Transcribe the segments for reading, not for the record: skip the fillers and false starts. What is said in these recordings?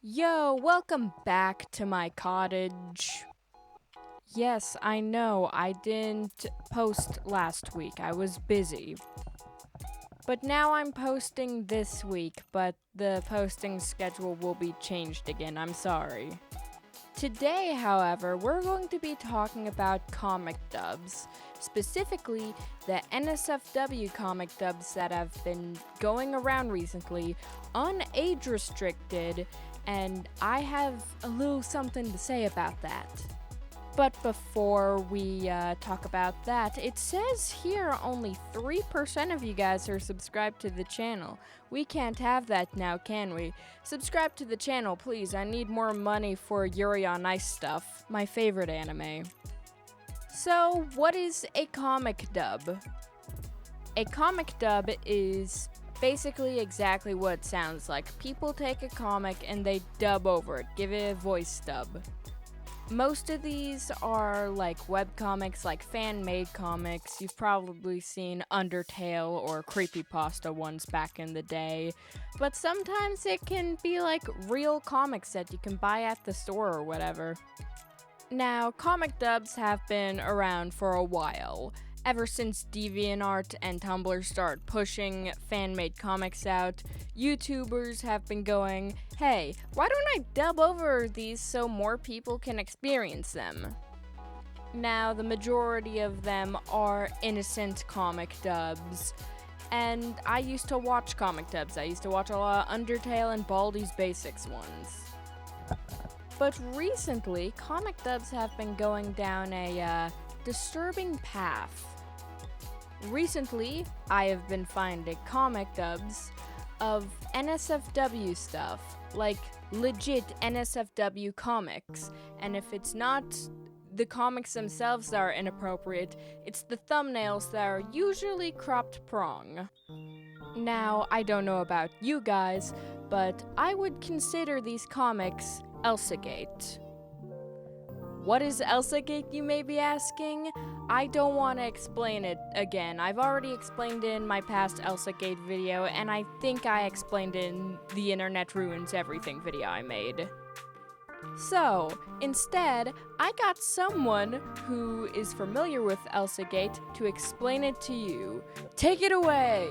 Yo, welcome back to my cottage. Yes, I know, I didn't post last week, I was busy. But now I'm posting this week, but the posting schedule will be changed again, I'm sorry. Today, however, we're going to be talking about comic dubs, specifically the NSFW comic dubs that have been going around recently, unage restricted, and I have a little something to say about that. But before we talk about that, it says here only 3% of you guys are subscribed to the channel. We can't have that now, can we? Subscribe to the channel, please. I need more money for Yuri on Ice stuff, my favorite anime. So, what is a comic dub? A comic dub is basically exactly what it sounds like. People take a comic and they dub over it, give it a voice dub. Most of these are like webcomics, like fan-made comics. You've probably seen Undertale or creepypasta ones back in the day. But sometimes it can be like real comics that you can buy at the store or whatever. Now, comic dubs have been around for a while. Ever since DeviantArt and Tumblr started pushing fan-made comics out, YouTubers have been going, hey, why don't I dub over these so more people can experience them? Now, the majority of them are innocent comic dubs, and I used to watch comic dubs. I used to watch a lot of Undertale and Baldi's Basics ones. But recently, comic dubs have been going down a disturbing path. Recently, I have been finding comic dubs of NSFW stuff, like legit NSFW comics, and if it's not the comics themselves that are inappropriate, it's the thumbnails that are usually cropped prong. Now, I don't know about you guys, but I would consider these comics Elsagate. What is Elsagate, you may be asking? I don't want to explain it again. I've already explained it in my past Elsagate video, and I think I explained it in the Internet Ruins Everything video I made. So, instead, I got someone who is familiar with Elsagate to explain it to you. Take it away!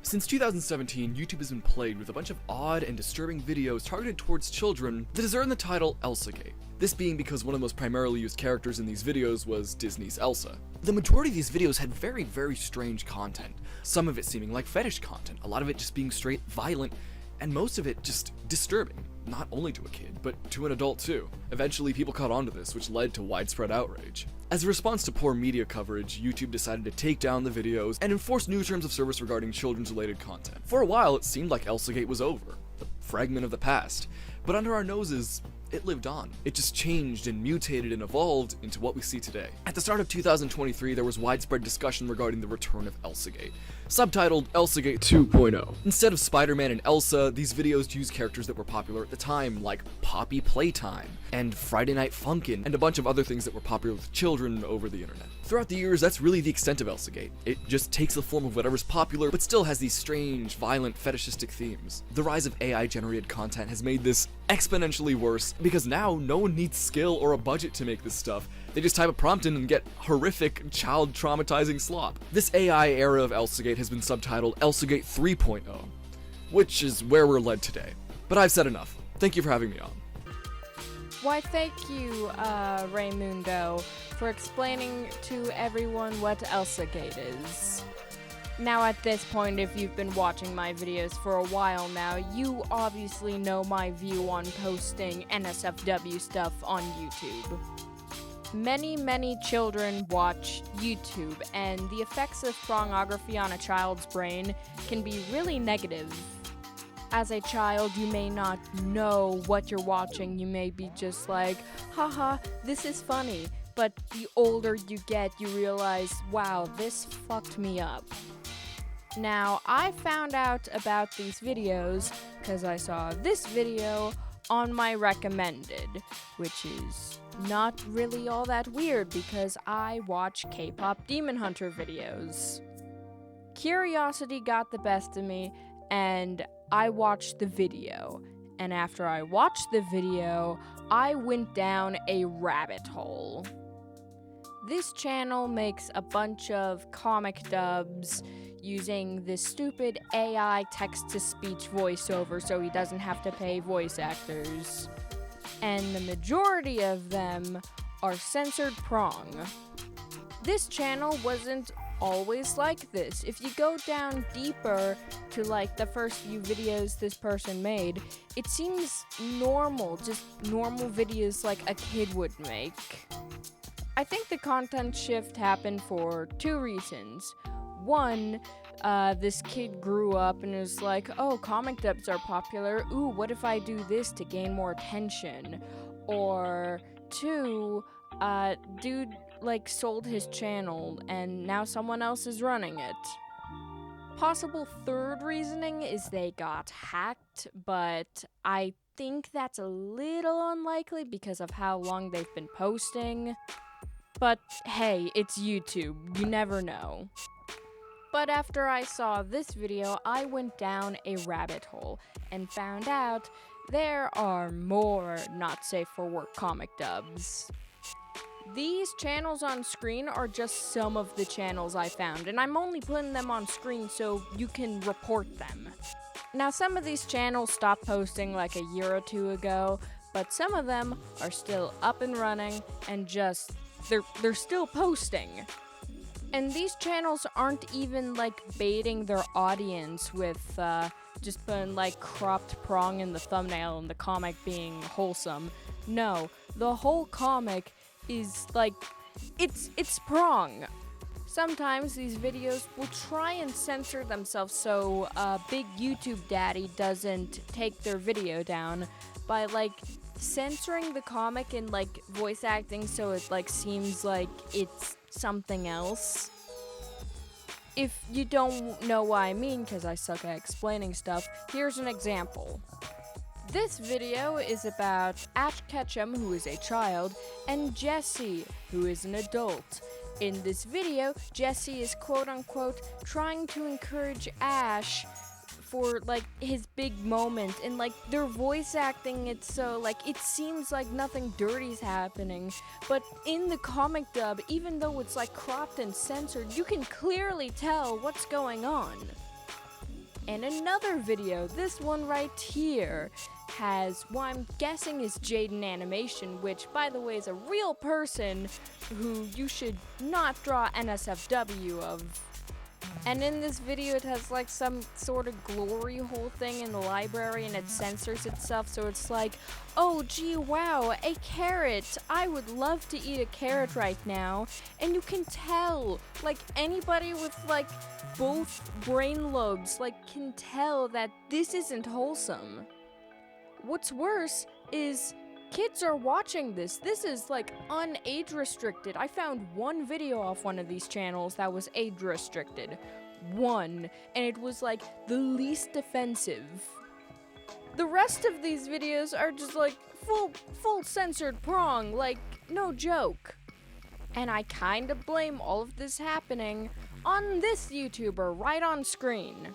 Since 2017, YouTube has been plagued with a bunch of odd and disturbing videos targeted towards children that has earned the title Elsagate. This being because one of the most primarily used characters in these videos was Disney's Elsa. The majority of these videos had very strange content, some of it seeming like fetish content, a lot of it just being straight violent, and most of it just disturbing, not only to a kid, but to an adult too. Eventually people caught on to this, which led to widespread outrage. As a response to poor media coverage, YouTube decided to take down the videos and enforce new terms of service regarding children's related content. For a while, it seemed like Elsagate was over, a fragment of the past, but under our noses, it lived on. It just changed and mutated and evolved into what we see today. At the start of 2023, there was widespread discussion regarding the return of Elsagate, subtitled Elsagate 2.0. Instead of Spider-Man and Elsa, these videos used characters that were popular at the time, like Poppy Playtime, and Friday Night Funkin', and a bunch of other things that were popular with children over the internet. Throughout the years, that's really the extent of Elsagate. It just takes the form of whatever's popular, but still has these strange, violent, fetishistic themes. The rise of AI-generated content has made this exponentially worse, because now no one needs skill or a budget to make this stuff. They just type a prompt in and get horrific, child-traumatizing slop. This AI era of Elsagate has been subtitled Elsagate 3.0, which is where we're led today. But I've said enough. Thank you for having me on. Why, thank you, Raymundo, for explaining to everyone what Elsagate is. Now at this point, if you've been watching my videos for a while now, you obviously know my view on posting NSFW stuff on YouTube. Many children watch YouTube, and the effects of pornography on a child's brain can be really negative. As a child, you may not know what you're watching. You may be just like, haha, this is funny. But the older you get, you realize, wow, this fucked me up. Now, I found out about these videos because I saw this video on my recommended, which is not really all that weird because I watch K-pop Demon Hunter videos. Curiosity got the best of me, and I watched the video, And after I watched the video, I went down a rabbit hole. This channel makes a bunch of comic dubs using this stupid AI text-to-speech voiceover so he doesn't have to pay voice actors. And the majority of them are censored prong. This channel wasn't always like this. If you go down deeper to like the first few videos this person made, it seems normal, just normal videos like a kid would make. I think the content shift happened for two reasons. One, this kid grew up and was like, oh, comic dubs are popular. Ooh, what if I do this to gain more attention? Or two, dude sold his channel and now someone else is running it. Possible third reasoning is they got hacked, but I think that's a little unlikely because of how long they've been posting. But hey, it's YouTube, you never know. But after I saw this video, I went down a rabbit hole and found out there are more not safe for work comic dubs. These channels on screen are just some of the channels I found, and I'm only putting them on screen so you can report them. Now, some of these channels stopped posting like a year or two ago, but some of them are still up and running and just, they're still posting. And these channels aren't even baiting their audience with just putting cropped prong in the thumbnail and the comic being wholesome. No, the whole comic is it's prong. Sometimes these videos will try and censor themselves so big YouTube daddy doesn't take their video down by censoring the comic and voice acting so it seems like it's something else. If you don't know what I mean, because I suck at explaining stuff, here's an example. This video is about Ash Ketchum, who is a child, and Jesse, who is an adult. In this video, Jesse is quote-unquote trying to encourage Ash for his big moment, and they're voice acting it so it seems like nothing dirty's happening, but in the comic dub, even though it's cropped and censored, you can clearly tell what's going on. And another video, this one right here, has what I'm guessing is Jaden Animation, which by the way is a real person who you should not draw NSFW of. And in this video it has some sort of glory hole thing in the library and it censors itself, so it's oh gee wow, a carrot, I would love to eat a carrot right now. And you can tell, anybody with both brain lobes can tell that this isn't wholesome. What's worse is kids are watching this. This is unage restricted. I found one video off one of these channels that was age restricted. One. And it was the least offensive. The rest of these videos are just full censored prong, no joke. And I kinda blame all of this happening on this YouTuber right on screen.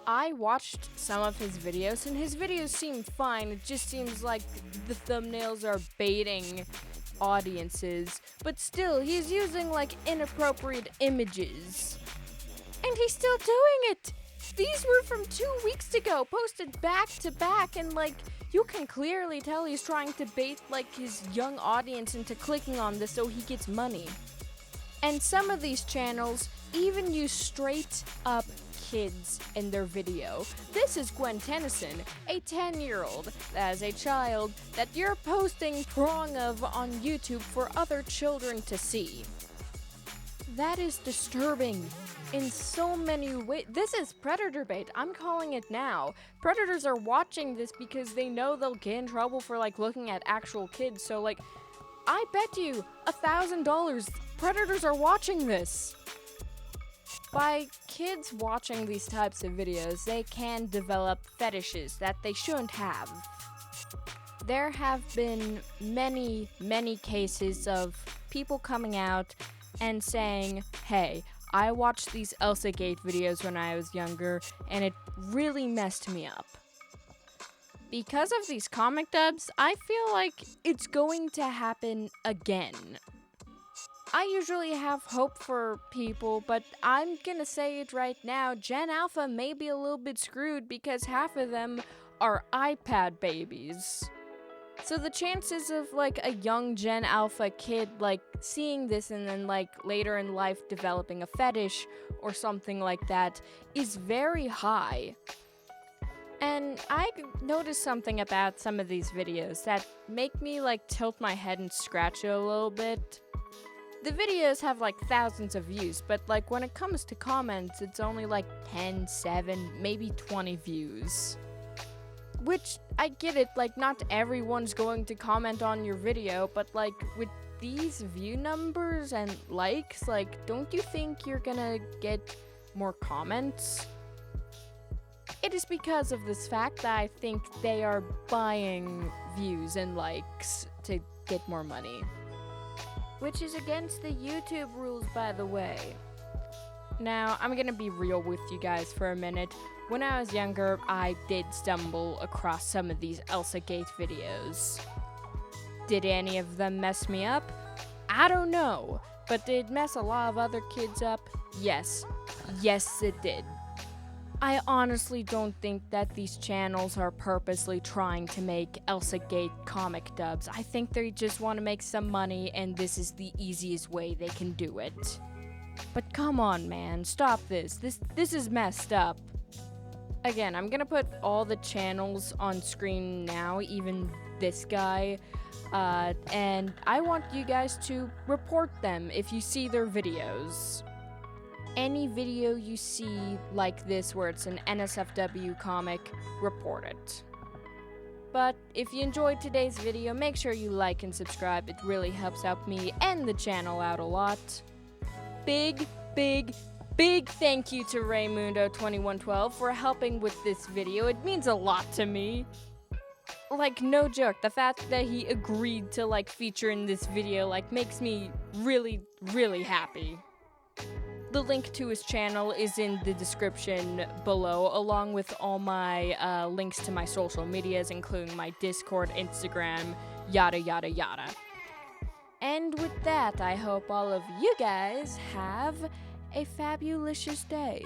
I watched some of his videos, and his videos seem fine. It just seems like the thumbnails are baiting audiences, but still, he's using inappropriate images. And he's still doing it! These were from 2 weeks ago, posted back to back, and you can clearly tell he's trying to bait his young audience into clicking on this so he gets money. And some of these channels even use straight up kids in their video. This is Gwen Tennyson, a 10-year-old that is a child that you're posting prong of on YouTube for other children to see. That is disturbing in so many ways. This is predator bait. I'm calling it now. Predators are watching this because they know they'll get in trouble for looking at actual kids. So I bet you $1,000 predators are watching this. By kids watching these types of videos, they can develop fetishes that they shouldn't have. There have been many, many cases of people coming out and saying, hey, I watched these Elsagate videos when I was younger, and it really messed me up. Because of these comic dubs, I feel like it's going to happen again. I usually have hope for people, but I'm gonna say it right now, Gen Alpha may be a little bit screwed because half of them are iPad babies. So the chances of like a young Gen Alpha kid like seeing this and then like later in life developing a fetish or something like that is very high. And I noticed something about some of these videos that make me like tilt my head and scratch it a little bit. The videos have like thousands of views, but like when it comes to comments, it's only like 10, 7, maybe 20 views. Which, I get it, like not everyone's going to comment on your video, but like with these view numbers and likes, like don't you think you're gonna get more comments? It is because of this fact that I think they are buying views and likes to get more money. Which is against the YouTube rules, by the way. Now, I'm gonna be real with you guys for a minute. When I was younger, I did stumble across some of these Elsagate videos. Did any of them mess me up? I don't know. But did it mess a lot of other kids up? Yes. Yes, it did. I honestly don't think that these channels are purposely trying to make Elsagate comic dubs. I think they just want to make some money and this is the easiest way they can do it. But come on, man, stop this. This is messed up. Again, I'm gonna put all the channels on screen now, even this guy, and I want you guys to report them if you see their videos. Any video you see like this where it's an NSFW comic, report it. But if you enjoyed today's video, make sure you like and subscribe. It really helps out me and the channel out a lot. Big thank you to Raymundo2112 for helping with this video. It means a lot to me. Like, no joke, the fact that he agreed to like feature in this video like makes me really happy. The link to his channel is in the description below, along with all my links to my social medias, including my Discord, Instagram, yada yada yada. And with that, I hope all of you guys have a fabulicious day.